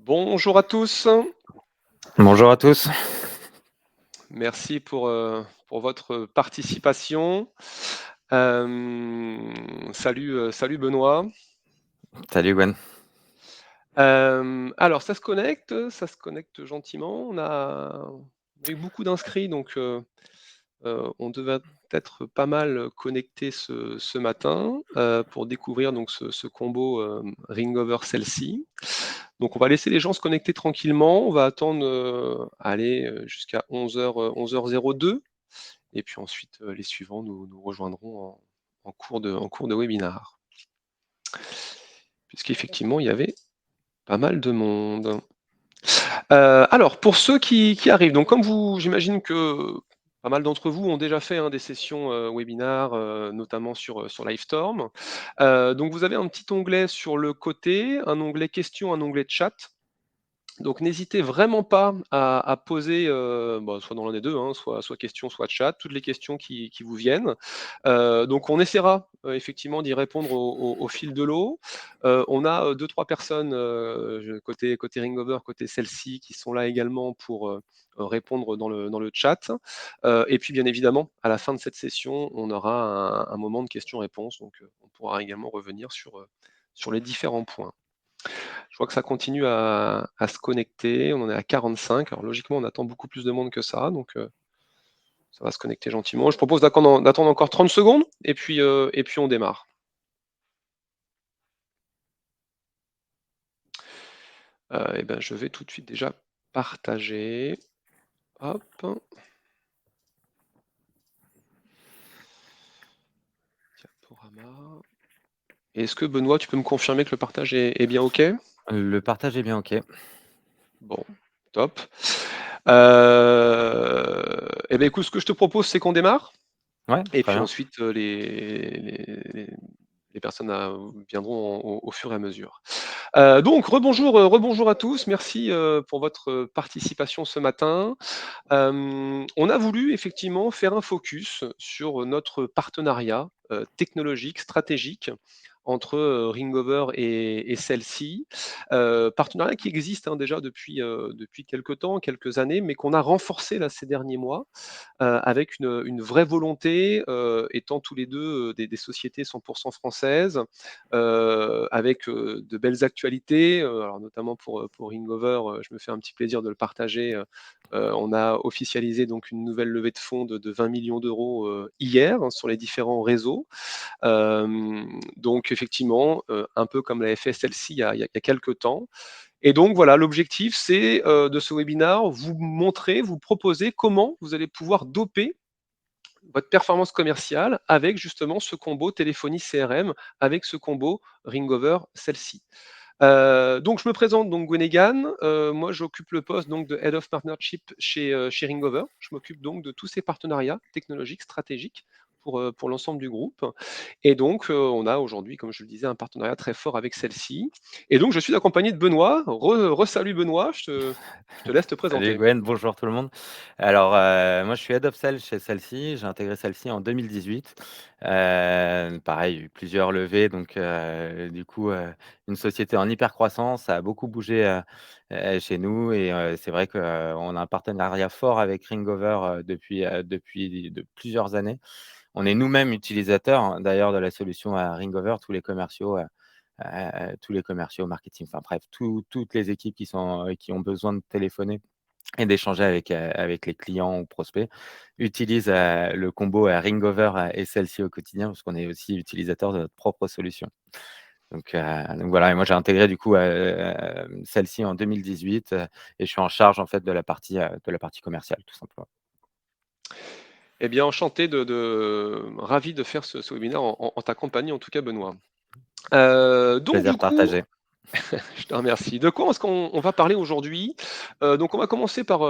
Bonjour à tous, Bonjour à tous. merci pour votre participation. Salut Benoît. Salut Gwen. Alors ça se connecte gentiment. On a eu beaucoup d'inscrits donc on devait être pas mal connectés ce matin, pour découvrir donc ce combo, Ringover Celsi. Donc on va laisser les gens se connecter tranquillement. On va attendre, allez, jusqu'à 11h02 et puis ensuite, les suivants nous rejoindront en cours de webinar. Puisqu'effectivement, il y avait pas mal de monde. Alors pour ceux qui arrivent, donc comme j'imagine que pas mal d'entre vous ont déjà fait, hein, des sessions, webinaires, notamment sur Livestorm. Donc vous avez un petit onglet sur le côté, un onglet questions, un onglet chat. Donc n'hésitez vraiment pas à poser, soit dans l'un des 2, hein, soit questions, soit chat, toutes les questions qui vous viennent. Donc on essaiera, effectivement d'y répondre au fil de l'eau. On a, 2-3 personnes, côté Ringover, côté celle-ci, qui sont là également pour, répondre dans le chat. Et puis bien évidemment, à la fin de cette session, on aura un moment de questions-réponses, donc on pourra également revenir sur les différents points. Je vois que ça continue à se connecter. On en est à 45. Alors logiquement, on attend beaucoup plus de monde que ça, donc ça va se connecter gentiment. Je propose d'attendre encore 30 secondes et puis on démarre. Et ben, je vais tout de suite déjà partager. Hop. Diaporama. Est-ce que Benoît, tu peux me confirmer que le partage est bien OK? Le partage est bien OK. Bon, top. Et ben écoute, ce que je te propose, c'est qu'on démarre. Ouais, Et très puis bien. ensuite, les personnes viendront au fur et à mesure. Donc rebonjour à tous. Merci, pour votre participation ce matin. On a voulu effectivement faire un focus sur notre partenariat, technologique, stratégique entre, Ringover et celle-ci. Partenariat qui existe, hein, déjà depuis quelque temps, quelques années, mais qu'on a renforcé là ces derniers mois, avec une vraie volonté, étant tous les 2 des sociétés 100% françaises, avec, de belles actualités, alors notamment pour Ringover, je me fais un petit plaisir de le partager, on a officialisé donc une nouvelle levée de fonds de 20 millions d'euros, hier, hein, sur les différents réseaux. Donc effectivement, un peu comme l'avait fait celle-ci il y a quelque temps. Et donc voilà, l'objectif, c'est, de ce webinaire, vous montrer, vous proposer comment vous allez pouvoir doper votre performance commerciale avec justement ce combo téléphonie CRM, avec ce combo Ringover celle-ci. Donc je me présente, donc Gwenegan, moi j'occupe le poste donc de Head of Partnership chez Ringover. Je m'occupe donc de tous ces partenariats technologiques, stratégiques pour l'ensemble du groupe. Et donc on a aujourd'hui, comme je le disais, un partenariat très fort avec celle-ci. Et donc je suis accompagné de Benoît. Salut Benoît, je te laisse te Salut présenter. Gwen, bonjour tout le monde. Alors, moi je suis Head of Sales chez Celle-ci. J'ai intégré Celle-ci en 2018. Pareil, il y a eu plusieurs levées, donc du coup, une société en hyper croissance, ça a beaucoup bougé, chez nous et c'est vrai qu'on a un partenariat fort avec Ringover, depuis de plusieurs années. On est nous-mêmes utilisateurs, hein, d'ailleurs de la solution, Ringover, tous les commerciaux, marketing, enfin bref, toutes les équipes qui ont besoin de téléphoner et d'échanger avec les clients ou prospects utilisent, le combo, Ringover, et celle-ci au quotidien parce qu'on est aussi utilisateur de notre propre solution. Donc voilà et moi j'ai intégré du coup, celle-ci en 2018, et je suis en charge en fait de la partie commerciale tout simplement. Eh bien, enchanté ravi de faire ce webinaire en ta compagnie, en tout cas, Benoît. Donc du Plaisir coup, partagé. je te remercie. De quoi est-ce qu'on va parler aujourd'hui? Donc on va commencer par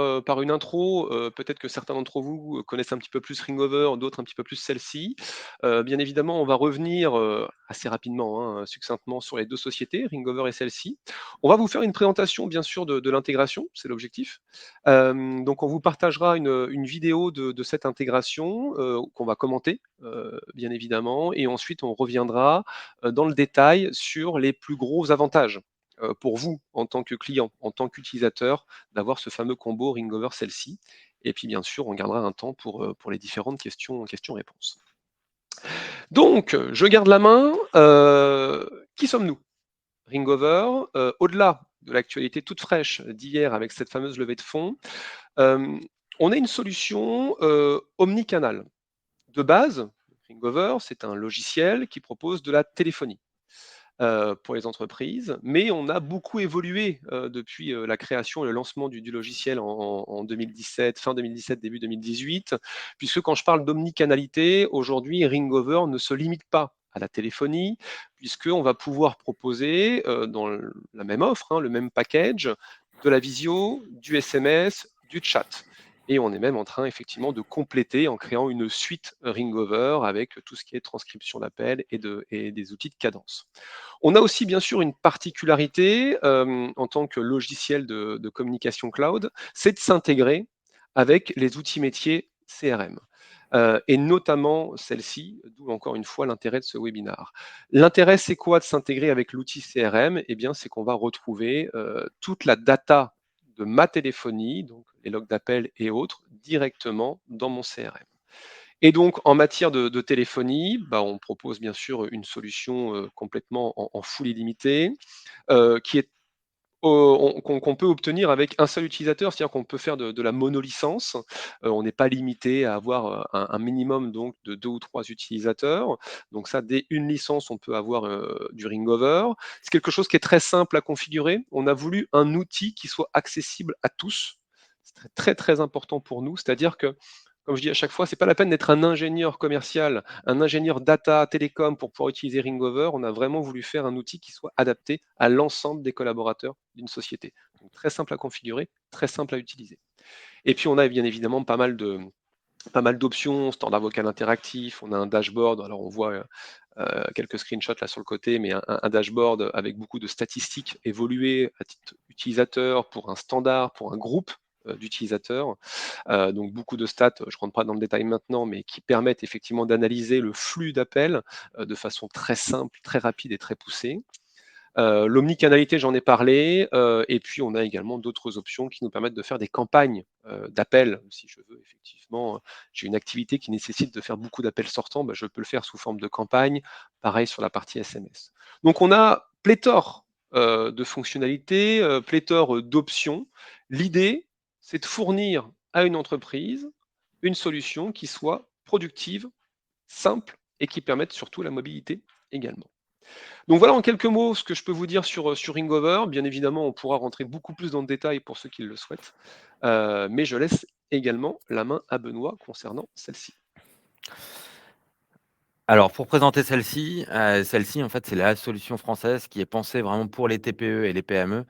une intro, peut-être que certains d'entre vous, connaissent un petit peu plus Ringover, d'autres un petit peu plus celle-ci. Bien évidemment, on va revenir, assez rapidement, hein, succinctement sur les 2 sociétés, Ringover et celle-ci. On va vous faire une présentation bien sûr de l'intégration, c'est l'objectif. Donc on vous partagera une vidéo de cette intégration, qu'on va commenter, bien évidemment et ensuite on reviendra, dans le détail sur les plus gros avantages, pour vous en tant que client, en tant qu'utilisateur, d'avoir ce fameux combo Ringover Celle-ci. Et puis bien sûr, on gardera un temps pour les différentes questions-réponses. Donc, je garde la main. Qui sommes-nous? Ringover, au-delà de l'actualité toute fraîche d'hier avec cette fameuse levée de fonds, on est une solution omnicanal. De base, Ringover, c'est un logiciel qui propose de la téléphonie pour les entreprises, mais on a beaucoup évolué depuis la création et le lancement du logiciel en 2017, fin 2017, début 2018, puisque quand je parle d'omnicanalité, aujourd'hui, Ringover ne se limite pas à la téléphonie, puisqu'on va pouvoir proposer dans la même offre, hein, le même package, de la visio, du SMS, du chat. Et on est même en train effectivement de compléter en créant une suite Ringover avec tout ce qui est transcription d'appels et des outils de cadence. On a aussi bien sûr une particularité en tant que logiciel de communication cloud, c'est de s'intégrer avec les outils métiers CRM. Et notamment celle-ci, d'où encore une fois l'intérêt de ce webinar. L'intérêt, c'est quoi de s'intégrer avec l'outil CRM? Eh bien, c'est qu'on va retrouver toute la data de ma téléphonie, donc les logs d'appel et autres, directement dans mon CRM. Et donc, en matière de téléphonie, bah, on propose bien sûr une solution complètement en full illimité, qui est qu'on peut obtenir avec un seul utilisateur, c'est-à-dire qu'on peut faire de la monolicence. On n'est pas limité à avoir un minimum donc de 2 ou 3 utilisateurs. Donc ça, dès une licence, on peut avoir du Ringover. C'est quelque chose qui est très simple à configurer. On a voulu un outil qui soit accessible à tous. C'est très, très important pour nous. C'est-à-dire que, comme je dis à chaque fois, c'est pas la peine d'être un ingénieur commercial, un ingénieur data, télécom pour pouvoir utiliser Ringover. On a vraiment voulu faire un outil qui soit adapté à l'ensemble des collaborateurs d'une société. Donc très simple à configurer, très simple à utiliser. Et puis on a bien évidemment pas mal d'options, standard vocal interactif, on a un dashboard, alors on voit quelques screenshots là sur le côté, mais un dashboard avec beaucoup de statistiques évoluées à titre utilisateur, pour un standard, pour un groupe d'utilisateurs. Donc beaucoup de stats, je ne rentre pas dans le détail maintenant, mais qui permettent effectivement d'analyser le flux d'appels de façon très simple, très rapide et très poussée. L'omnicanalité, j'en ai parlé, et puis on a également d'autres options qui nous permettent de faire des campagnes d'appels. Si je veux effectivement, j'ai une activité qui nécessite de faire beaucoup d'appels sortants, bah, je peux le faire sous forme de campagne. Pareil sur la partie SMS. Donc on a pléthore de fonctionnalités, pléthore d'options. L'idée, c'est de fournir à une entreprise une solution qui soit productive, simple et qui permette surtout la mobilité également. Donc voilà en quelques mots ce que je peux vous dire sur Ringover. Bien évidemment, on pourra rentrer beaucoup plus dans le détail pour ceux qui le souhaitent, mais je laisse également la main à Benoît concernant celle-ci. Alors pour présenter celle-ci en fait, c'est la solution française qui est pensée vraiment pour les TPE et les PME,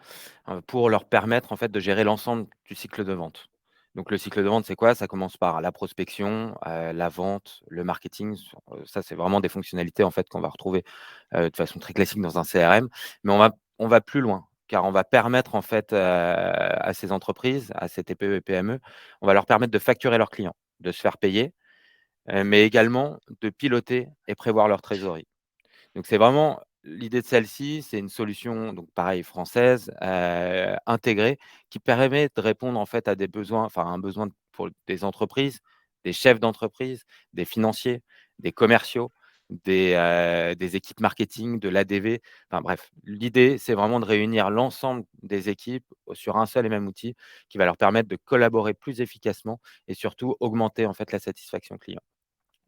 pour leur permettre en fait de gérer l'ensemble du cycle de vente. Donc le cycle de vente, c'est quoi? Ça commence par la prospection, la vente, le marketing, ça c'est vraiment des fonctionnalités en fait qu'on va retrouver, de façon très classique dans un CRM. Mais on va plus loin, car on va permettre en fait, à ces entreprises, à ces TPE et PME, on va leur permettre de facturer leurs clients, de se faire payer, mais également de piloter et prévoir leur trésorerie. Donc c'est vraiment l'idée de celle-ci, c'est une solution donc pareil française, intégrée, qui permet de répondre en fait à des besoins, enfin un besoin pour des entreprises, des chefs d'entreprise, des financiers, des commerciaux, des équipes marketing, de l'ADV. Enfin bref, l'idée, c'est vraiment de réunir l'ensemble des équipes sur un seul et même outil qui va leur permettre de collaborer plus efficacement et surtout augmenter en fait la satisfaction client.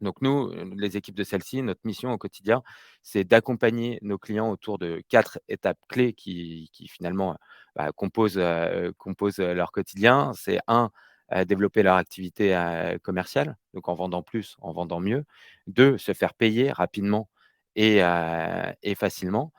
Donc nous, les équipes de celle-ci, notre mission au quotidien, c'est d'accompagner nos clients autour de 4 étapes clés qui finalement, composent leur quotidien. C'est 1, développer leur activité, commerciale, donc en vendant plus, en vendant mieux. 2, se faire payer rapidement et facilement.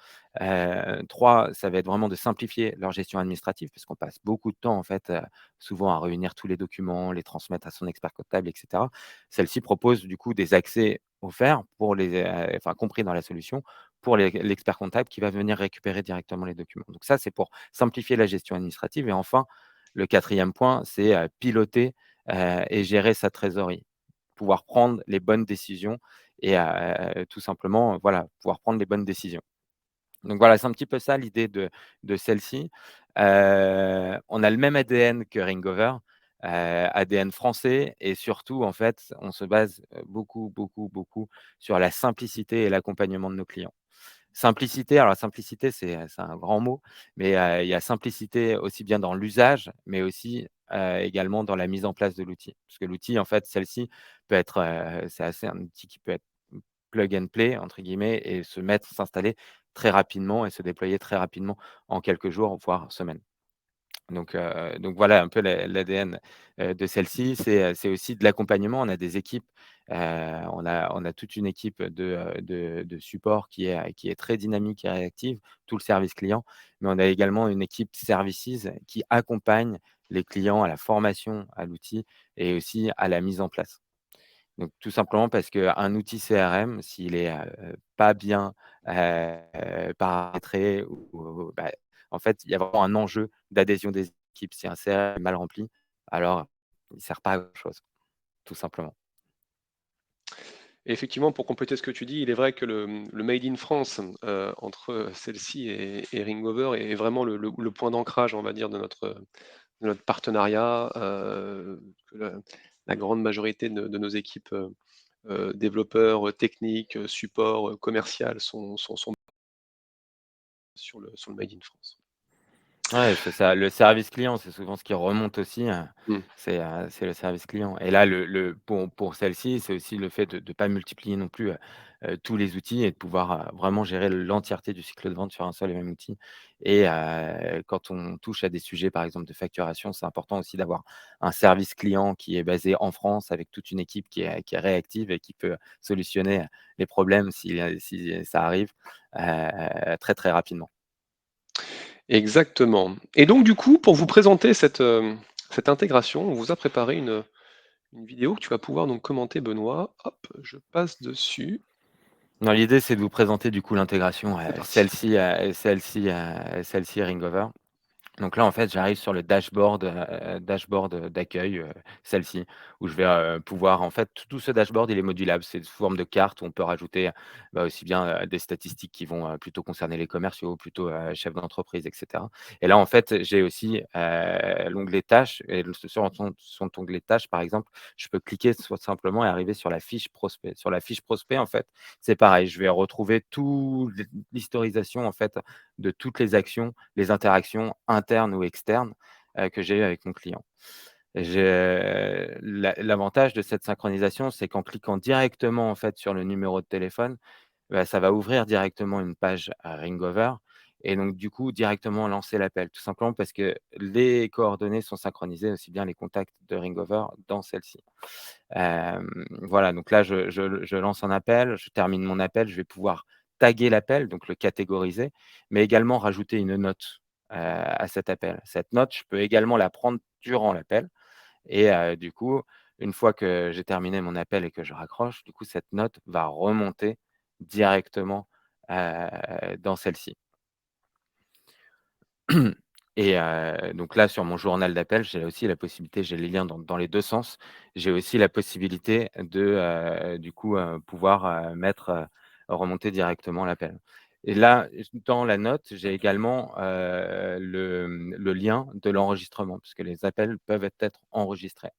3, ça va être vraiment de simplifier leur gestion administrative, puisqu'on passe beaucoup de temps en fait, souvent à réunir tous les documents, les transmettre à son expert comptable et cetera. Celle-ci propose du coup des accès offerts pour les, enfin compris dans la solution, pour l'expert comptable qui va venir récupérer directement les documents. Donc ça, c'est pour simplifier la gestion administrative et enfin, le quatrième point, c'est, piloter, et gérer sa trésorerie. Pouvoir prendre les bonnes décisions et tout simplement, voilà, pouvoir prendre les bonnes décisions. Donc voilà, c'est un petit peu ça l'idée de celle-ci. On a le même ADN que Ringover, ADN français et surtout, en fait, on se base, beaucoup, beaucoup, beaucoup sur la simplicité et l'accompagnement de nos clients. Simplicité, alors la simplicité, c'est un grand mot, mais il y a simplicité aussi bien dans l'usage, mais aussi, également dans la mise en place de l'outil. Parce que l'outil, en fait, celle-ci peut être, c'est assez un outil qui peut être «plug and play» entre guillemets et s'installer très rapidement et se déployer très rapidement en quelques jours, voire semaines. Donc voilà un peu l'ADN, de celle-ci. C'est aussi de l'accompagnement. On a des équipes, on a toute une équipe de support qui est très dynamique et réactive, tout le service client. Mais on a également une équipe services qui accompagne les clients à la formation à l'outil et aussi à la mise en place. Donc tout simplement parce qu'un outil CRM, s'il est, pas bien, paramétré ou bah, en fait, il y a vraiment un enjeu d'adhésion des équipes. Si un CRM est mal rempli, alors il sert pas à grand chose, tout simplement. Et effectivement, pour compléter ce que tu dis, il est vrai que le made in France, entre celle-ci et Ringover est vraiment le point d'ancrage, on va dire, de notre partenariat, que la grande majorité de nos équipes, développeurs, techniques, support, commercial sont sur le made in France. Ouais, c'est ça. Le service client, c'est souvent ce qui remonte aussi, Mmh. c'est le service client et là, le pour celle-ci, c'est aussi le fait de ne pas multiplier non plus, tous les outils et de pouvoir, vraiment gérer l'entièreté du cycle de vente sur un seul et même outil et quand on touche à des sujets, par exemple, de facturation, c'est important aussi d'avoir un service client qui est basé en France avec toute une équipe qui est réactive et qui peut solutionner les problèmes si ça arrive, très, très rapidement. Exactement. Et donc du coup, pour vous présenter cette intégration, on vous a préparé une vidéo que tu vas pouvoir donc commenter Benoît. Hop, je passe dessus. Non, l'idée, c'est de vous présenter du coup l'intégration, C'est parti. celle-ci Ringover. Donc là, en fait, j'arrive sur le dashboard d'accueil, celle-ci, où je vais, pouvoir en fait, tout ce dashboard, il est modulable. C'est sous forme de carte où on peut rajouter, bah, aussi bien, des statistiques qui vont, plutôt concerner les commerciaux, plutôt, chefs d'entreprise et cetera. Et là, en fait, j'ai aussi, l'onglet tâches et sur ton onglet tâches, par exemple, je peux cliquer soit simplement et arriver sur la fiche prospect. Sur la fiche prospect, en fait, c'est pareil, je vais retrouver tout l'historisation, en fait, de toutes les actions, les interactions internes ou externes, que j'ai eues avec mon client. L'avantage de cette synchronisation, c'est qu'en cliquant directement, en fait, sur le numéro de téléphone, bah, ça va ouvrir directement une page à Ringover et donc du coup, directement lancer l'appel. Tout simplement parce que les coordonnées sont synchronisées, aussi bien les contacts de Ringover dans celle-ci. Voilà, donc là, je lance un appel, je termine mon appel, je vais pouvoir taguer l'appel, donc le catégoriser, mais également rajouter une note, à cet appel. Cette note, je peux également la prendre durant l'appel et du coup, une fois que j'ai terminé mon appel et que je raccroche, du coup, cette note va remonter directement, dans celle-ci. Et donc là, sur mon journal d'appel, j'ai aussi la possibilité j'ai les liens dans les 2 sens. J'ai aussi la possibilité de, du coup, pouvoir, remonter directement l'appel. Et là, dans la note, j'ai également, le lien de l'enregistrement, puisque les appels peuvent être enregistrés.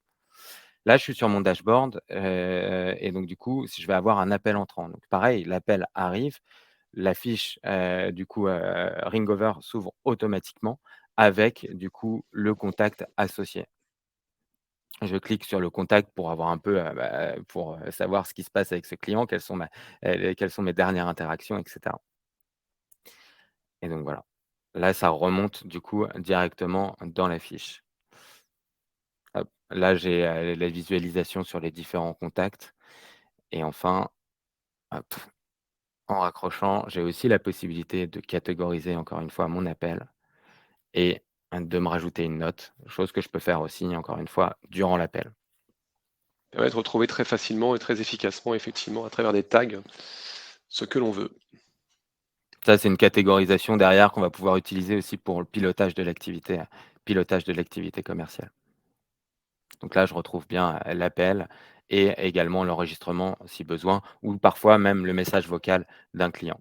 Là, je suis sur mon dashboard, et donc du coup, si je vais avoir un appel entrant. Donc pareil, l'appel arrive, la fiche, du coup, Ringover s'ouvre automatiquement avec, du coup, le contact associé. Je clique sur le contact pour avoir un peu, pour, savoir ce qui se passe avec ce client, quelles sont mes dernières interactions et cetera et donc voilà. Là, ça remonte du coup directement dans la fiche. Hop, là, j'ai, la visualisation sur les différents contacts et enfin, hop, en raccrochant, j'ai aussi la possibilité de catégoriser encore une fois mon appel et de me rajouter une note, chose que je peux faire aussi encore une fois durant l'appel. Permet de retrouver très facilement et très efficacement, effectivement, à travers des tags, ce que l'on veut. Ça, c'est une catégorisation derrière qu'on va pouvoir utiliser aussi pour le pilotage de l'activité commerciale. Donc là, je retrouve bien, l'appel et également l'enregistrement si besoin ou parfois même le message vocal d'un client.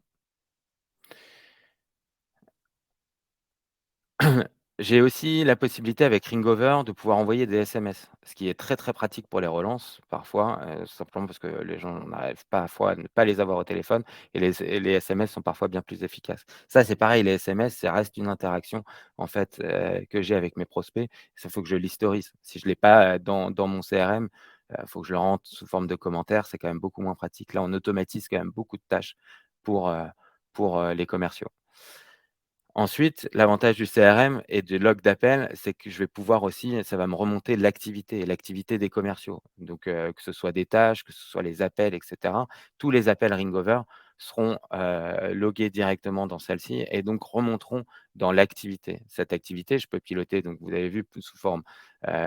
J'ai aussi la possibilité avec Ringover de pouvoir envoyer des SMS, ce qui est très, très pratique pour les relances parfois, simplement parce que les gens n'arrivent pas parfois à ne pas les avoir au téléphone et les SMS sont parfois bien plus efficaces. Ça, c'est pareil, les SMS, ça reste une interaction en fait, que j'ai avec mes prospects. Ça, faut que je l'historise. Si je l'ai pas, dans mon CRM, faut que je le rentre sous forme de commentaires, c'est quand même beaucoup moins pratique. Là, on automatise quand même beaucoup de tâches pour, heu les commerciaux. Ensuite, l'avantage du CRM et du log d'appel, c'est que je vais pouvoir aussi ça va me remonter l'activité des commerciaux. Donc, que ce soit des tâches, que ce soit les appels et cetera. Tous les appels Ringover seront, logués directement dans celle-ci et donc remonteront dans l'activité. Cette activité, je peux piloter, donc vous avez vu, sous forme,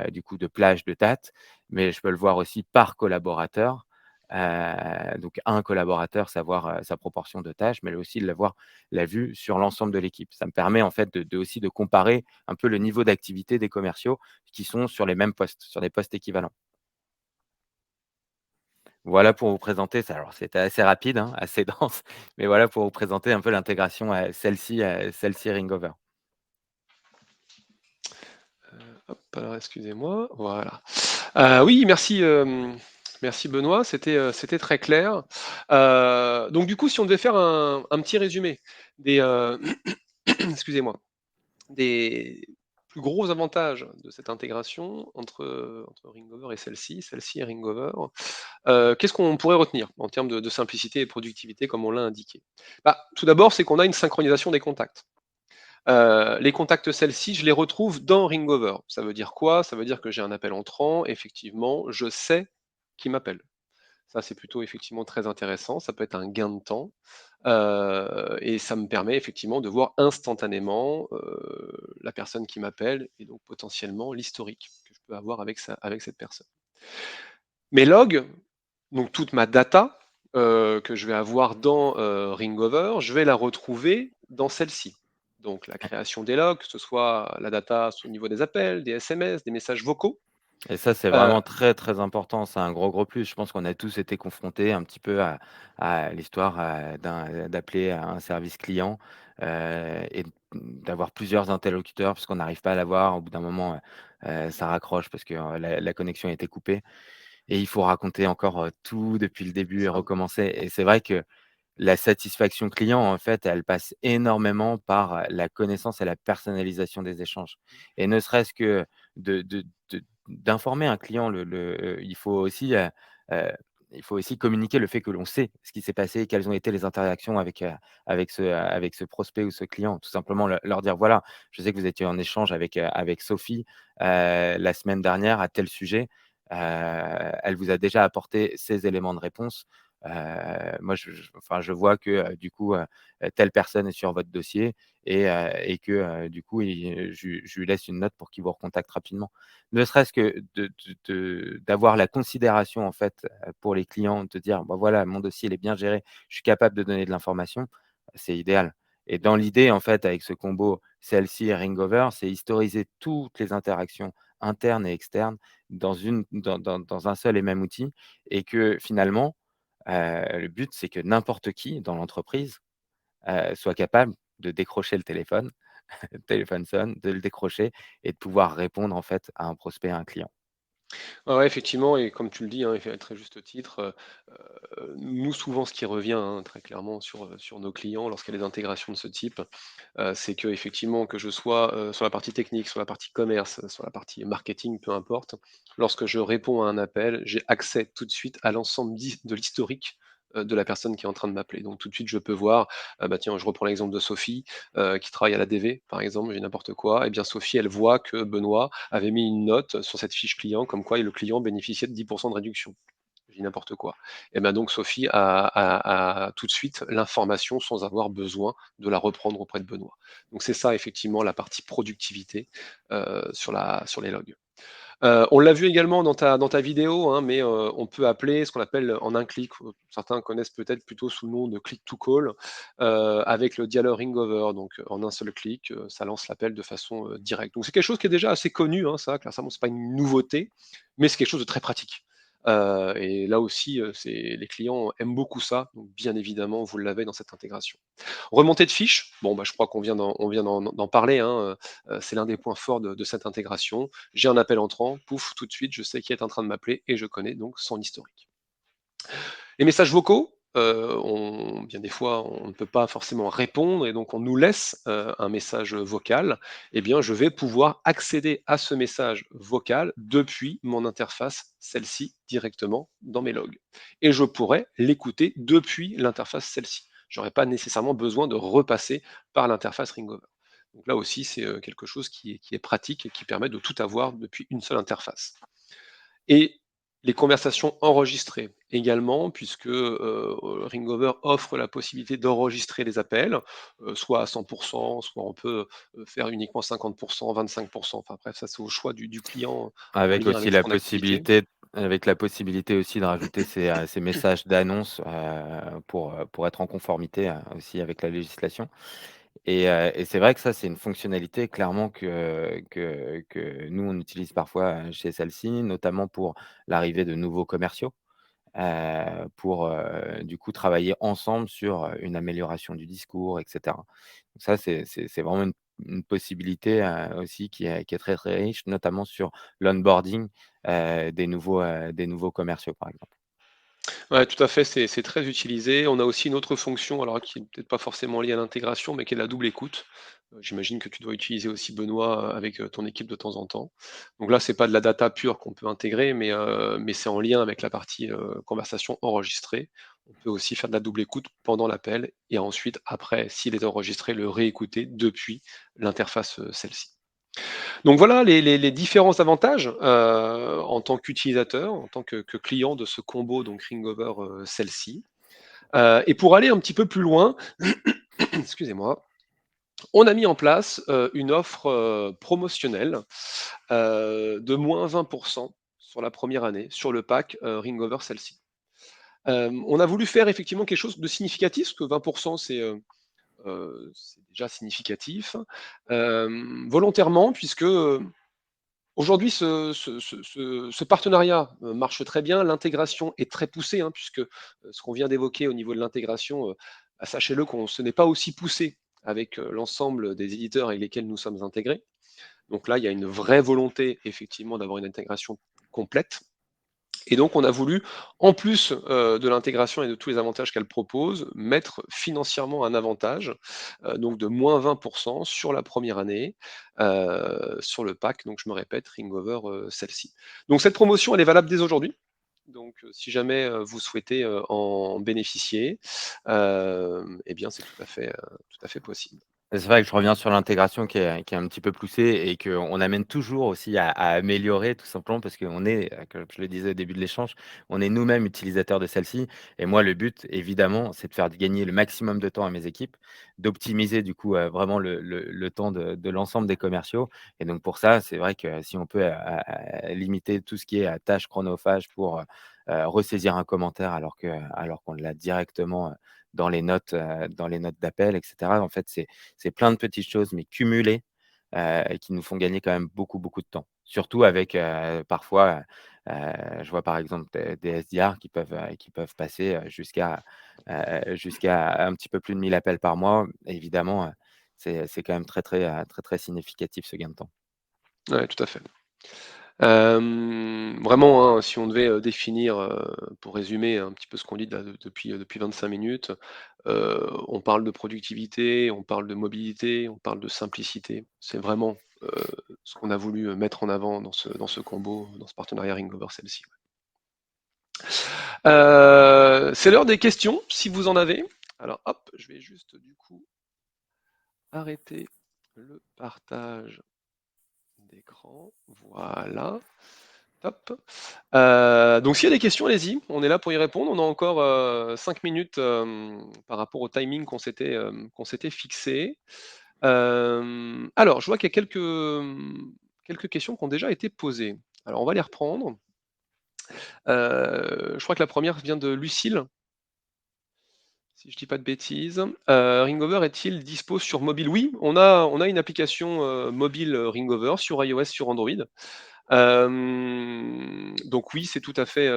du coup de plage de dates, mais je peux le voir aussi par collaborateur. Donc un collaborateur, savoir, sa proportion de tâches, mais aussi l'avoir la vue sur l'ensemble de l'équipe. Ça me permet en fait aussi de comparer un peu le niveau d'activité des commerciaux qui sont sur les mêmes postes, sur des postes équivalents. Voilà pour vous présenter ça. Alors c'était assez rapide, hein, assez dense, mais voilà pour vous présenter un peu l'intégration, celle-ci Ringover. Hop, alors excusez-moi, voilà. Oui, merci, merci Benoît, c'était très clair. Donc du coup, si on devait faire un petit résumé des, excusez-moi, des plus gros avantages de cette intégration entre Ringover et celle-ci et Ringover, qu'est-ce qu'on pourrait retenir en termes de simplicité et productivité comme on l'a indiqué? Bah, tout d'abord, c'est qu'on a une synchronisation des contacts. Les contacts celle-ci, je les retrouve dans Ringover. Ça veut dire quoi? Ça veut dire que j'ai un appel entrant, effectivement, je sais qui m'appelle. Ça, c'est plutôt effectivement très intéressant, ça peut être un gain de temps, et ça me permet effectivement de voir instantanément, la personne qui m'appelle et donc potentiellement l'historique que je peux avoir avec cette personne. Mes logs, donc toute ma data, que je vais avoir dans, Ringover, je vais la retrouver dans celle-ci. Donc la création des logs, que ce soit la data au niveau des appels, des SMS, des messages vocaux. Et ça, c'est Heu, vraiment très, très important. C'est un gros, gros plus. Je pense qu'on a tous été confrontés un petit peu à l'histoire, d'appeler à un service client, et d'avoir plusieurs interlocuteurs parce qu'on n'arrive pas à l'avoir. Au bout d'un moment, ça raccroche parce que, la connexion a été coupée et il faut raconter encore, tout depuis le début et ça recommencer et c'est vrai que la satisfaction client, en fait, elle passe énormément par la connaissance et la personnalisation des échanges et ne serait-ce que de d'informer un client, heu, il faut aussi communiquer le fait que l'on sait ce qui s'est passé, quelles ont été les interactions avec ce prospect ou ce client. Tout simplement leur dire: «Voilà, je sais que vous étiez en échange avec Sophie, la semaine dernière à tel sujet. Elle vous a déjà apporté ces éléments de réponse. Moi, enfin, je vois que, du coup, telle personne est sur votre dossier et que, du coup, je lui laisse une note pour qu'il vous recontacte rapidement. Ne serait-ce que d'avoir la considération, en fait, pour les clients, de dire: «Bah, voilà, mon dossier, il est bien géré, je suis capable de donner de l'information», c'est idéal et dans l'idée, en fait, avec ce combo celle-ci et Ringover, c'est historiser toutes les interactions internes et externes dans un seul et même outil et que finalement, le but, c'est que n'importe qui dans l'entreprise, soit capable de décrocher le téléphone, le téléphone sonne, de le décrocher et de pouvoir répondre en fait à un prospect, à un client. Ouais, ouais, effectivement et comme tu le dis, hein, et à très juste titre, nous souvent ce qui revient, hein, très clairement sur nos clients lorsqu'il y a des intégrations de ce type, c'est qu'effectivement que je sois, sur la partie technique, sur la partie commerce, sur la partie marketing, peu importe, lorsque je réponds à un appel, j'ai accès tout de suite à l'ensemble de l'historique, de la personne qui est en train de m'appeler. Donc tout de suite je peux voir, bah, tiens, je reprends l'exemple de Sophie, qui travaille à la DV par exemple, j'ai n'importe quoi et bien Sophie elle voit que Benoît avait mis une note sur cette fiche client comme quoi le client bénéficiait de 10 de réduction. Je dis n'importe quoi. Et ben donc Sophie a tout de suite l'information sans avoir besoin de la reprendre auprès de Benoît. Donc c'est ça effectivement la partie productivité, sur les logs. On l'a vu également dans ta vidéo, hein, mais on peut appeler ce qu'on appelle en un clic, certains connaissent peut-être plutôt sous le nom de click to call, avec le dialer ringover. Donc en un seul clic, ça lance l'appel de façon, directe. Donc c'est quelque chose qui est déjà assez connu, hein, ça, clairement c'est pas une nouveauté, mais c'est quelque chose de très pratique. Et là aussi, les clients aiment beaucoup ça, donc bien évidemment, vous l'avez dans cette intégration. Remontée de fiches, bon, bah, je crois qu'on vient d'en parler, hein, c'est l'un des points forts de cette intégration. J'ai un appel entrant, pouf, tout de suite, je sais qui est en train de m'appeler et je connais donc son historique. Les messages vocaux, bien des fois, on ne peut pas forcément répondre et donc on nous laisse, un message vocal. Eh bien, je vais pouvoir accéder à ce message vocal depuis mon interface, celle-ci, directement dans mes logs et je pourrais l'écouter depuis l'interface, celle-ci. J'aurais pas nécessairement besoin de repasser par l'interface Ringover. Donc là aussi, c'est, quelque chose qui est pratique et qui permet de tout avoir depuis une seule interface. Et les conversations enregistrées également, puisque, Ringover offre la possibilité d'enregistrer les appels, soit à 100, soit on peut, faire uniquement 50, 25, enfin bref, ça c'est au choix du client en Avec lien aussi avec la son activité. possibilité aussi de rajouter ces messages d'annonce, pour être en conformité, aussi avec la législation et c'est vrai que ça, c'est une fonctionnalité clairement que nous, on utilise parfois, chez Cellci, notamment pour l'arrivée de nouveaux commerciaux, pour, du coup, travailler ensemble sur, une amélioration du discours et cetera. Donc ça, c'est vraiment une possibilité, aussi qui est très, très riche, notamment sur l'onboarding, des nouveaux commerciaux, par exemple. Ouais, tout à fait, c'est très utilisé. On a aussi une autre fonction, alors qui est peut-être pas forcément liée à l'intégration, mais qui est la double écoute. J'imagine que tu dois utiliser aussi Benoît, avec, ton équipe de temps en temps. Donc là, c'est pas de la data pure qu'on peut intégrer, mais c'est en lien avec la partie, conversation enregistrée. On peut aussi faire de la double écoute pendant l'appel et ensuite, après, s'il est enregistré, le réécouter depuis l'interface, celle-ci. Donc voilà les différents avantages, en tant qu'utilisateur, en tant que client de ce combo donc Ringover, celle-ci. Et pour aller un petit peu plus loin, excusez-moi, on a mis en place, une offre, promotionnelle, de -20 sur la première année, sur le pack, Ringover celle-ci. On a voulu faire effectivement quelque chose de significatif, parce que 20 c'est déjà significatif, volontairement puisque, aujourd'hui, ce partenariat, marche très bien. L'intégration est très poussée, hein, puisque, ce qu'on vient d'évoquer au niveau de l'intégration, bah, sachez-le qu'on ce n'est pas aussi poussé avec, l'ensemble des éditeurs avec lesquels nous sommes intégrés. Donc là, il y a une vraie volonté effectivement d'avoir une intégration complète. Et donc on a voulu, en plus, de l'intégration et de tous les avantages qu'elle propose, mettre financièrement un avantage, donc de -20 sur la première année, sur le pack, donc je me répète, Ringover, celle-ci. Donc cette promotion, elle est valable dès aujourd'hui. Donc, si jamais, vous souhaitez, en bénéficier, eh bien c'est tout à fait possible. C'est vrai que je reviens sur l'intégration qui est un petit peu poussée et qu'on amène toujours aussi à améliorer tout simplement parce qu'on est, comme je le disais au début de l'échange, on est nous-mêmes utilisateurs de celle-ci et moi le but évidemment, c'est de faire gagner le maximum de temps à mes équipes, d'optimiser du coup, vraiment le temps de l'ensemble des commerciaux et donc pour ça, c'est vrai que si on peut, limiter tout ce qui est, tâches chronophages pour, ressaisir un commentaire alors qu'on l'a directement, dans les notes d'appel et cetera. En fait, c'est plein de petites choses, mais cumulées, qui nous font gagner quand même beaucoup, beaucoup de temps. Surtout avec, parfois, je vois par exemple des SDR qui peuvent passer, jusqu'à un petit peu plus de 1000 appels par mois. Évidemment, c'est quand même très, très, très, très significatif ce gain de temps. Ouais, tout à fait. Vraiment, hein, si on devait, définir, pour résumer un petit peu ce qu'on dit là depuis 25 minutes, on parle de productivité, on parle de mobilité, on parle de simplicité. C'est vraiment, ce qu'on a voulu, mettre en avant dans ce combo, dans ce partenariat Ringover celle-ci. C'est l'heure des questions, si vous en avez. Alors hop, je vais juste du coup arrêter le partage d'écran. Voilà. Hop. Donc s'il y a des questions, allez-y, on est là pour y répondre. On a encore, 5 minutes, par rapport au timing qu'on s'était fixé. Alors je vois qu'il y a quelques questions qui ont déjà été posées. Alors on va les reprendre. Je crois que la première vient de Lucille, si je dis pas de bêtises. Ringover est-il dispo sur mobile? Oui, on a une application, mobile, Ringover sur iOS, sur Android. Donc oui, c'est tout à fait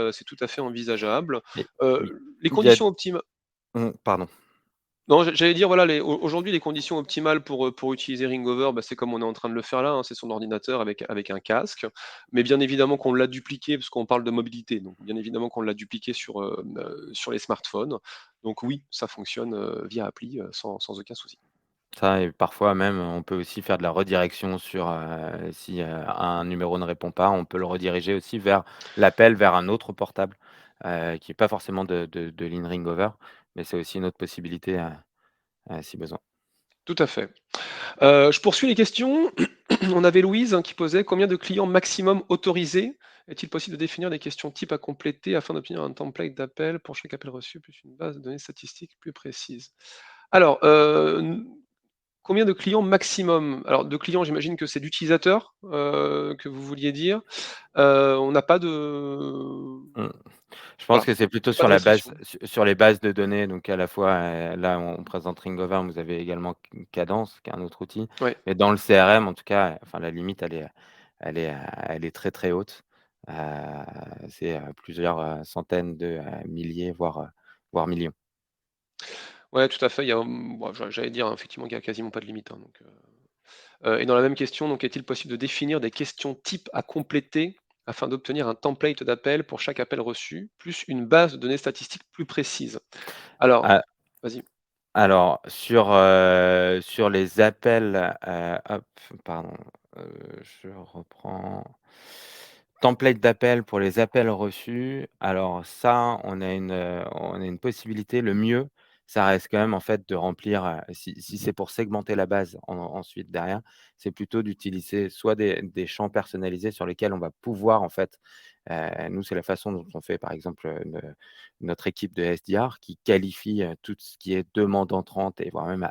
envisageable. Et oui, Les il y a conditions optima pardon. non, j'allais dire, voilà, aujourd'hui, les conditions optimales pour utiliser Ringover, bah, c'est comme on est en train de le faire là, hein, c'est son ordinateur avec un casque. Mais bien évidemment qu'on l'a dupliqué, parce qu'on parle de mobilité, donc bien évidemment qu'on l'a dupliqué sur les smartphones. Donc oui, ça fonctionne, via appli, sans aucun souci. Ça et parfois même, on peut aussi faire de la redirection sur, si, un numéro ne répond pas, on peut le rediriger aussi vers l'appel vers un autre portable, qui est pas forcément de ligne Ringover, mais c'est aussi une autre possibilité, si besoin. Tout à fait. Je poursuis les questions. On avait Louise, hein, qui posait: «Combien de clients maximum autorisés? Est-il possible de définir des questions types à compléter afin d'obtenir un template d'appel pour chaque appel reçu, plus une base de données statistiques plus précise?» Alors, combien de clients maximum? Alors de clients, j'imagine que c'est d'utilisateurs, que vous vouliez dire. On n'a pas de Mmh. Je pense voilà, que c'est plutôt pas sur de la base restriction. sur les bases de données, donc à la fois, là on présente Ringover, mais vous avez également Cadence, qui est un autre outil. Ouais. Mais dans le CRM, en tout cas, enfin la limite elle est très, très haute. Heu, c'est, plusieurs, centaines de, milliers, voire millions. Ouais, tout à fait, il y a, bon, j'allais dire, hein, effectivement, qu'il y a quasiment pas de limite, hein, donc et dans la même question, donc est-il possible de définir des questions types à compléter afin d'obtenir un template d'appel pour chaque appel reçu, plus une base de données statistiques plus précise? Alors A vas-y. alors sur les appels, hop, pardon, je reprends. Template d'appel pour les appels reçus. Alors ça, on a une possibilité. Le mieux, ça reste quand même en fait de remplir, si c'est pour segmenter la base ensuite derrière, c'est plutôt d'utiliser soit des champs personnalisés sur lesquels on va pouvoir en fait, nous c'est la façon dont on fait par exemple, notre équipe de SDR qui qualifie, tout ce qui est demande entrante et voire même,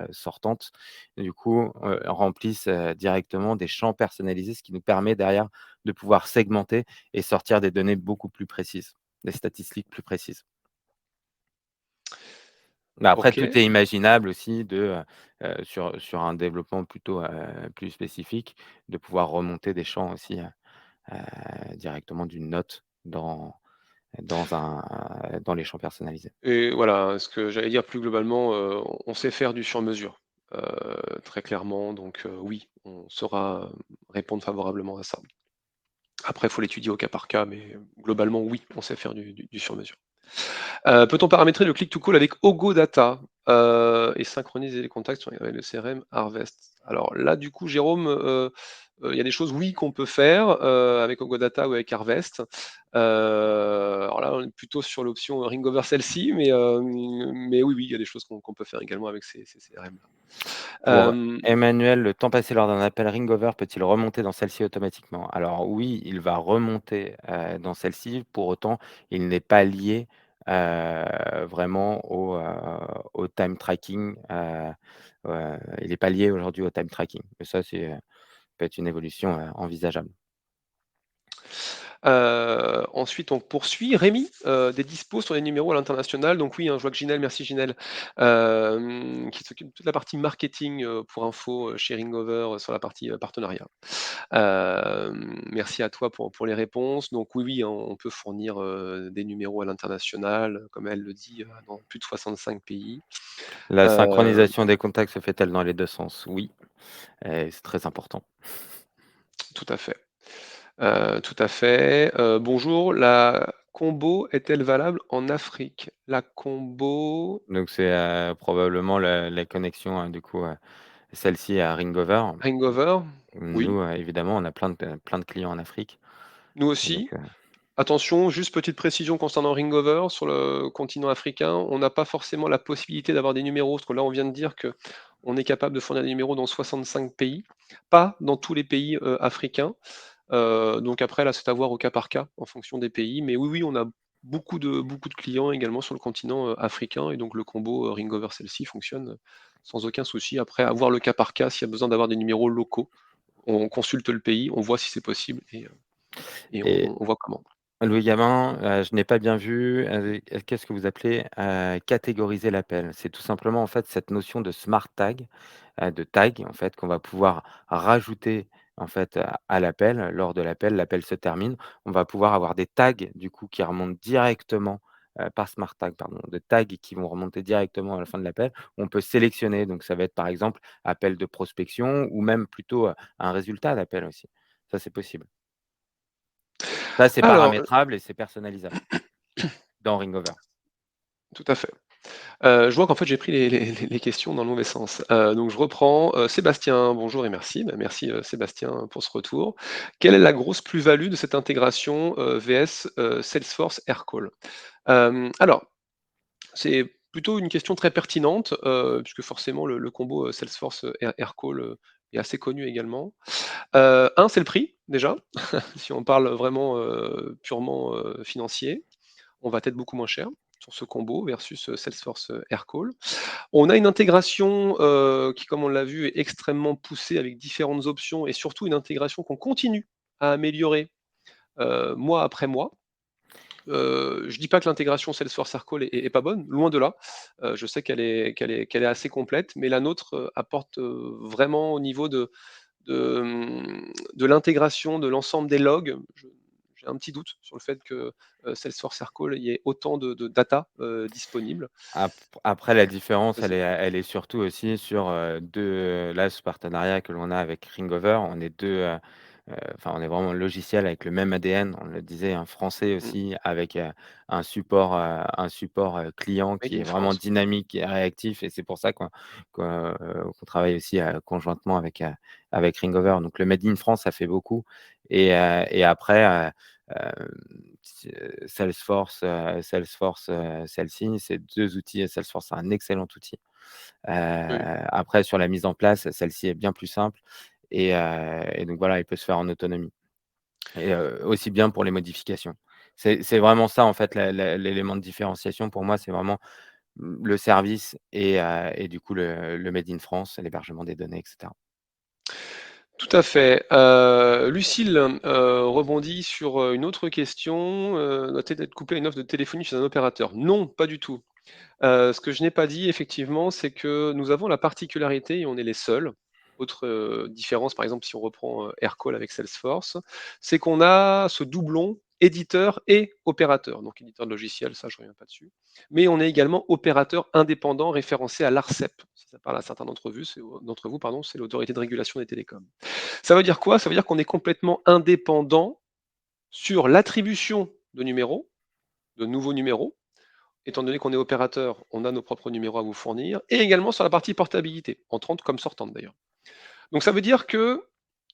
sortante. Et du coup, remplissent, directement des champs personnalisés, ce qui nous permet derrière de pouvoir segmenter et sortir des données beaucoup plus précises, des statistiques plus précises. Mais après tout OK. est imaginable aussi sur un développement plutôt, plus spécifique, de pouvoir remonter des champs aussi, directement d'une note dans les champs personnalisés. Et voilà, ce que j'allais dire plus globalement, on sait faire du sur-mesure, très clairement, donc oui, on saura, répondre favorablement à ça. Après, il faut l'étudier au cas par cas, mais globalement, oui, on sait faire du sur-mesure. Peut-on paramétrer le click to call avec Ogo Data, et synchroniser les contacts avec le CRM Harvest? Alors là, du coup, Jérôme, il y a des choses, oui, qu'on peut faire, avec Ogo Data ou avec Harvest. Alors là, on est plutôt sur l'option Ringover celle-ci, mais oui, oui, il y a des choses qu'on peut faire également avec ces CRM-là. Pour Hem, Emmanuel, le temps passé lors d'un appel Ringover peut-il remonter dans celle-ci automatiquement? Alors oui, il va remonter, dans celle-ci. Pour autant, il n'est pas lié, vraiment au time tracking, il n'est pas lié aujourd'hui au time tracking. Et ça, peut être une évolution, envisageable. Ensuite, on poursuit. Rémi, des dispos sur les numéros à l'international. Donc oui, hein, je vois que Ginelle, merci Ginelle, qui s'occupe de toute la partie marketing, pour info, chez Ringover, sur la partie, partenariat. Merci à toi pour les réponses. Donc oui, oui, on peut fournir, des numéros à l'international, comme elle le dit, dans plus de 65 pays. La Heu, synchronisation des contacts se fait-elle dans les 2 sens? Oui, et c'est très important. Tout à fait. Tout à fait. Bonjour, la combo est-elle valable en Afrique? La combo Donc c'est, probablement la connexion, du coup, celle-ci à Ringover. Hangover? Oui, Nous, évidemment, on a plein de clients en Afrique, nous donc aussi. Attention, juste petite précision concernant Ringover, sur le continent africain, on n'a pas forcément la possibilité d'avoir des numéros, parce que là, on vient de dire que on est capable de fournir des numéros dans 65 pays, pas dans tous les pays, africains. Donc après là, c'est à voir au cas par cas, en fonction des pays. Mais oui, oui, on a beaucoup de clients également sur le continent, africain, et donc le combo, Ringover Cell-C fonctionne, sans aucun souci. Après, à voir le cas par cas, s'il y a besoin d'avoir des numéros locaux. On consulte le pays, on voit si c'est possible, et et on voit comment. Louis Gabin, je n'ai pas bien vu, qu'est-ce que vous appelez, catégoriser l'appel? C'est tout simplement, en fait, cette notion de smart tag, de tag, en fait, qu'on va pouvoir rajouter, en fait, à l'appel. Lors de l'appel, l'appel se termine. On va pouvoir avoir des tags du coup qui remontent directement, par smart tag pardon, de tags qui vont remonter directement à la fin de l'appel. On peut sélectionner, donc ça va être par exemple appel de prospection ou même plutôt, un résultat d'appel aussi. Ça, c'est possible. Ça, c'est Alors, paramétrable et c'est personnalisable dans Ringover. tout à fait. Je vois qu'en fait j'ai pris les questions dans le mauvais sens. Donc je reprends, Sébastien, bonjour et merci. Bah, merci, Sébastien pour ce retour. Quelle est la grosse plus-value de cette intégration, VS, Salesforce Aircall? Alors, c'est plutôt une question très pertinente, puisque forcément le combo, Salesforce, Aircall, est assez connu également. 1, c'est le prix déjà, si on parle vraiment, purement, financier, on va être beaucoup moins cher sur ce combo versus, Salesforce, Aircall. On a une intégration, qui, comme on l'a vu, est extrêmement poussée avec différentes options et surtout une intégration qu'on continue à améliorer, mois après mois. Je dis pas que l'intégration Salesforce Aircall est pas bonne, loin de là. Je sais qu'elle est assez complète, mais la nôtre, apporte, vraiment au niveau de l'intégration de l'ensemble des logs. J'ai un petit doute sur le fait que, Salesforce Aircall, il y ait autant de data, disponible. Après la différence, Vas-y. elle est surtout aussi sur, 2, là, ce partenariat que l'on a avec Ringover, on est 2, enfin, on est vraiment logiciel avec le même ADN, on le disait, un français Mmh. aussi avec, un support, client Made qui est in vraiment France. dynamique et réactif et c'est pour ça qu'on travaille aussi, conjointement avec Ringover. Donc le Made in France, ça fait beaucoup et après, Salesforce, Salesforce, c'est 2 outils. Salesforce, c'est un excellent outil. Oui. Après sur la mise en place, celle-ci est bien plus simple et donc voilà, il peut se faire en autonomie et aussi bien pour les modifications. C'est vraiment ça en fait l'élément de différenciation pour moi, c'est vraiment, le service et du coup le made in France, l'hébergement des données et cetera. Tout à fait. Lucile, rebondit sur, une autre question, doit-elle être couplée à une offre de téléphonie chez un opérateur? Non, pas du tout. Ce que je n'ai pas dit effectivement, c'est que nous avons la particularité et on est les seuls, autre, différence par exemple si on reprend, Aircall avec Salesforce, c'est qu'on a ce doublon éditeur et opérateur. Donc éditeur de logiciel, ça je reviens pas dessus. Mais on est également opérateur indépendant référencé à l'ARCEP. Si ça parle à certains d'entre vous pardon, c'est l'autorité de régulation des télécoms. Ça veut dire quoi? Ça veut dire qu'on est complètement indépendant sur l'attribution de numéros, de nouveaux numéros. Étant donné qu'on est opérateur, on a nos propres numéros à vous fournir et également sur la partie portabilité, entrante comme sortante d'ailleurs. Donc ça veut dire que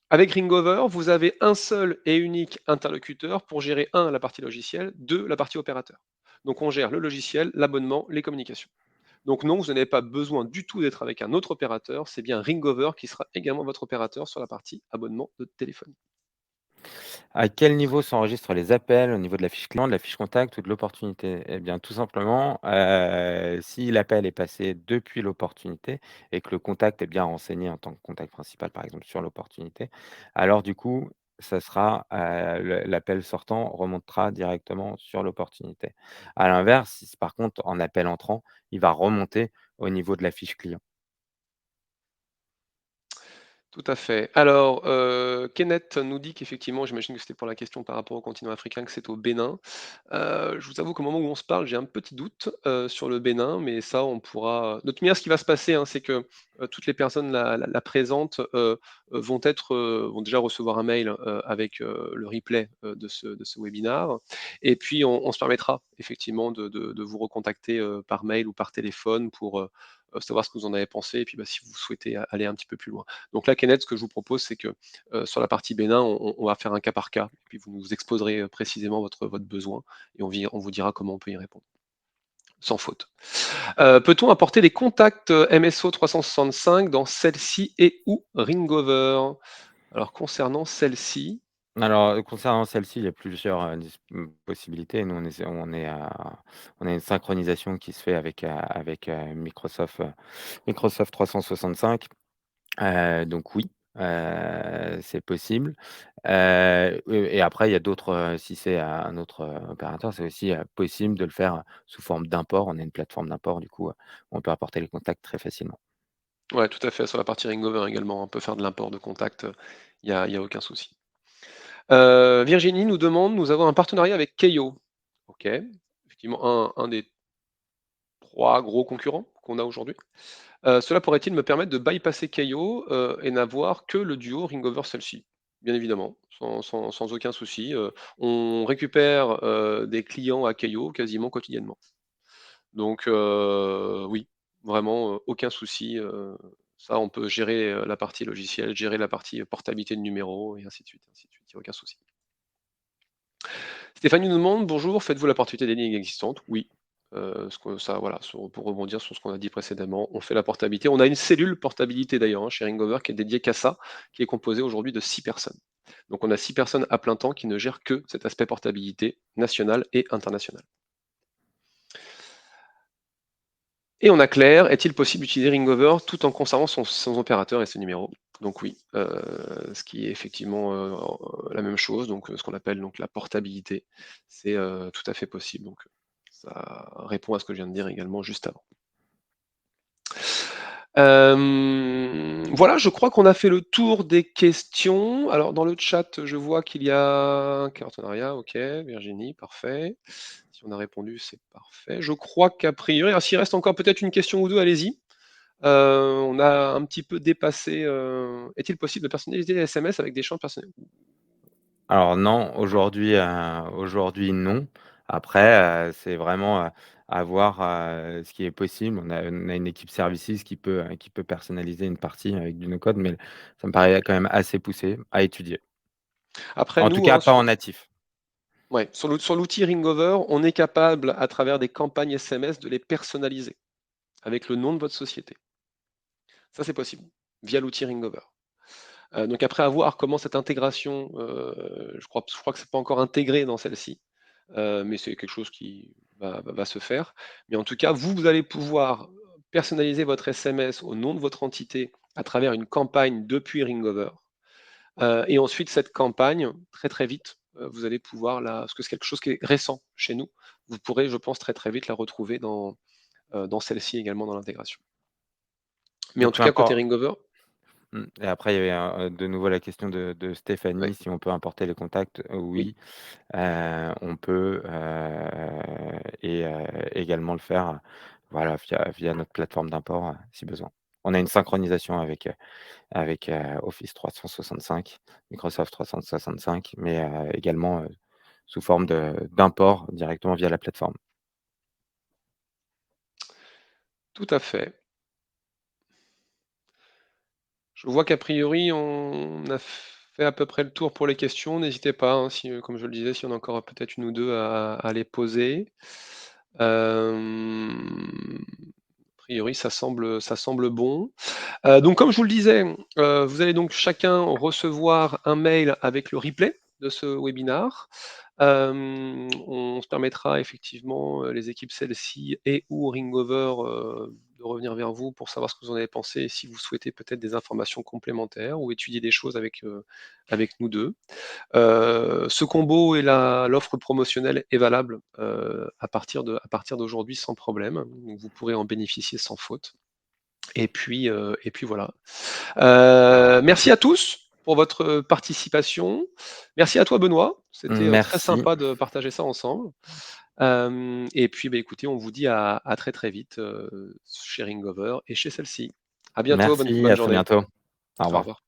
avec Ringover, vous avez un seul et unique interlocuteur pour gérer un la partie logicielle, 2 la partie opérateur. Donc on gère le logiciel, l'abonnement, les communications. Donc non, vous n'avez pas besoin du tout d'être avec un autre opérateur, c'est bien Ringover qui sera également votre opérateur sur la partie abonnement de téléphone. À quel niveau s'enregistrent les appels? Au niveau de la fiche client, de la fiche contact ou de l'opportunité? Eh bien, tout simplement, si l'appel est passé depuis l'opportunité et que le contact est bien renseigné en tant que contact principal, par exemple, sur l'opportunité, alors du coup, ça sera, l'appel sortant remontera directement sur l'opportunité. À l'inverse, si par contre, en appel entrant, il va remonter au niveau de la fiche client. Tout à fait. Alors, Kenneth nous dit qu'effectivement, j'imagine que c'était pour la question par rapport au continent africain, que c'est au Bénin. Je vous avoue qu'au moment où on se parle, j'ai un petit doute, sur le Bénin, mais ça, on pourra de toute manière, ce qui va se passer, hein, c'est que, toutes les personnes là présentes, vont déjà recevoir un mail, avec, le replay, de ce webinaire et puis on se permettra effectivement de vous recontacter, par mail ou par téléphone pour, savoir ce que vous en avez pensé et puis, bah, si vous souhaitez aller un petit peu plus loin. Donc là, Kenneth, ce que je vous propose, c'est que, sur la partie Bénin, on va faire un cas par cas, et puis vous nous exposerez, précisément votre besoin et on vous dira comment on peut y répondre, sans faute. Peut-on apporter les contacts, MSO 365 dans celle-ci et ou Ringover? Alors concernant celle-ci, Alors, concernant celle-ci, il y a plusieurs, possibilités. Nous, on a une synchronisation qui se fait avec, Microsoft 365. Donc oui, c'est possible. Et après, il y a d'autres, si c'est un autre, opérateur, c'est aussi, possible de le faire sous forme d'import. On a une plateforme d'import, du coup, on peut apporter les contacts très facilement. Ouais, tout à fait, sur la partie Ringover également, on peut faire de l'import de contacts, il y a aucun souci. Virginie nous demande: «Nous avons un partenariat avec Keio». OK, effectivement un des 3 gros concurrents qu'on a aujourd'hui. Cela pourrait-il me permettre de bypasser Keio, et n'avoir que le duo Ringover Celsi? Bien évidemment, sans aucun souci, on récupère, des clients à Keio quasiment quotidiennement. Donc oui, vraiment, aucun souci, ça on peut gérer, la partie logicielle, gérer la partie portabilité de numéros et ainsi de suite, ainsi de suite, il y a aucun souci. Stéphanie nous demande: «Bonjour, faites-vous la portabilité des lignes existantes?» Oui, ce que ça voilà, pour rebondir sur ce qu'on a dit précédemment, on fait la portabilité. On a une cellule portabilité d'ailleurs, hein, chez Ringover qui est dédiée qu'à ça, qui est composée aujourd'hui de 6 personnes. Donc on a 6 personnes à plein temps qui ne gèrent que cet aspect portabilité national et international. Et on a Claire: «Est-il possible d'utiliser Ringover tout en conservant son opérateur et ses numéros?» Donc oui, ce qui est effectivement, la même chose, donc ce qu'on appelle donc la portabilité, c'est, tout à fait possible, donc ça répond à ce que je viens de dire également juste avant. Voilà, je crois qu'on a fait le tour des questions. Alors dans le chat, je vois qu'il y a un partenariat, OK, Virginie, parfait. Si on a répondu, c'est parfait. Je crois qu'a priori, alors s'il reste encore peut-être une question ou 2, allez-y. On a un petit peu dépassé, est-il possible de personnaliser les SMS avec des champs personnels? Alors non, aujourd'hui non. Après, c'est vraiment, à voir, ce qui est possible. On a une équipe services qui peut personnaliser une partie avec du no-code, mais ça me paraît quand même assez poussé à étudier. Après En tout nous, cas, hein, pas en natif. ouais, sur l'outil Ringover, on est capable, à travers des campagnes SMS, de les personnaliser avec le nom de votre société. Ça, c'est possible, via l'outil Ringover. Donc après, à voir comment cette intégration, je crois que c'est pas encore intégré dans celle-ci, mais c'est quelque chose qui va se faire. Mais en tout cas, vous allez pouvoir personnaliser votre SMS au nom de votre entité à travers une campagne depuis Ringover. Et ensuite, cette campagne, très très vite, vous allez pouvoir parce que c'est quelque chose qui est récent chez nous, vous pourrez, je pense, très très vite la retrouver dans celle-ci également dans l'intégration. Mais en Donc tout peu cas, côté importe. Ringover, Et après, il y avait, de nouveau la question de ouais, Stéphanie, si on peut importer les contacts. oui, Oui, on peut, et également le faire, voilà, via notre plateforme d'import, si besoin. On a une synchronisation avec, Office 365, Microsoft 365, mais également, sous forme d'import directement via la plateforme. tout à fait. Je vois qu'a priori, on a fait à peu près le tour pour les questions. N'hésitez pas, hein, si, comme je le disais, si on a encore peut-être une ou 2 à les poser. A priori, ça semble bon. Donc comme je vous le disais, vous allez donc chacun recevoir un mail avec le replay de ce webinar. On se permettra effectivement, les équipes celles-ci et ou Ringover, de revenir vers vous pour savoir ce que vous en avez pensé et si vous souhaitez peut-être des informations complémentaires ou étudier des choses avec nous 2. Ce combo et l'offre promotionnelle est valable, à partir d'aujourd'hui sans problème, donc vous pourrez en bénéficier sans faute et puis voilà. Merci à tous pour votre participation. Merci à toi Benoît, c'était, très Merci, sympa de partager ça ensemble. Et puis, écoutez, on vous dit à très, très vite, chez Ringover et chez celle-ci. À bientôt, bonne merci, bonne à très journée. bientôt. Au Au revoir. revoir.